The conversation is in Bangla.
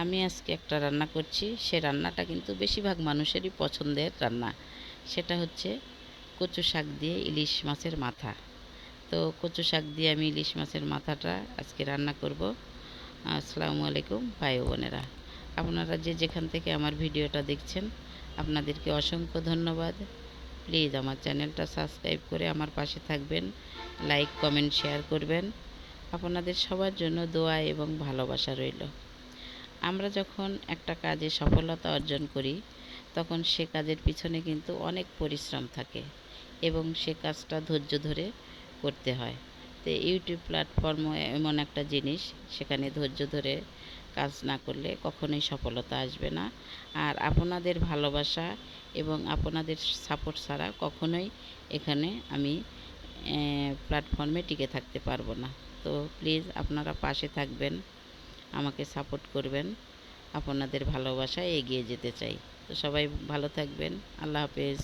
আমি আজকে একটা রান্না করছি, সে রান্নাটা কিন্তু বেশিরভাগ মানুষেরই পছন্দের রান্না। সেটা হচ্ছে কচু শাক দিয়ে ইলিশ মাছের মাথা। তো কচু শাক দিয়ে আমি ইলিশ মাছের মাথাটা আজকে রান্না করব। আসসালামু আলাইকুম ভাই ও বোনেরা, আপনারা যে যেখান থেকে আমার ভিডিওটা দেখছেন আপনাদেরকে অসংখ্য ধন্যবাদ। প্লিজ আমার চ্যানেলটা সাবস্ক্রাইব করে আমার পাশে থাকবেন, লাইক কমেন্ট শেয়ার করবেন। আপনাদের সবার জন্য দোয়া এবং ভালোবাসা রইল। আমরা যখন একটা কাজে সফলতা অর্জন করি তখন সে কাজের পিছনে কিন্তু অনেক পরিশ্রম থাকে এবং সে কাজটা ধৈর্য ধরে করতে হয়। তো ইউটিউব প্ল্যাটফর্ম এমন একটা জিনিস, সেখানে ধৈর্য ধরে কাজ না করলে কখনোই সফলতা আসবে না। আর আপনাদের ভালোবাসা এবং আপনাদের সাপোর্ট ছাড়া কখনোই এখানে আমি প্ল্যাটফর্মে টিকে থাকতে পারবো না। তো প্লিজ আপনারা পাশে থাকবেন, আমাকে সাপোর্ট করবেন। আপনাদের ভালোবাসায় এগিয়ে যেতে চাই। তো সবাই ভালো থাকবেন। আল্লাহ হাফেজ।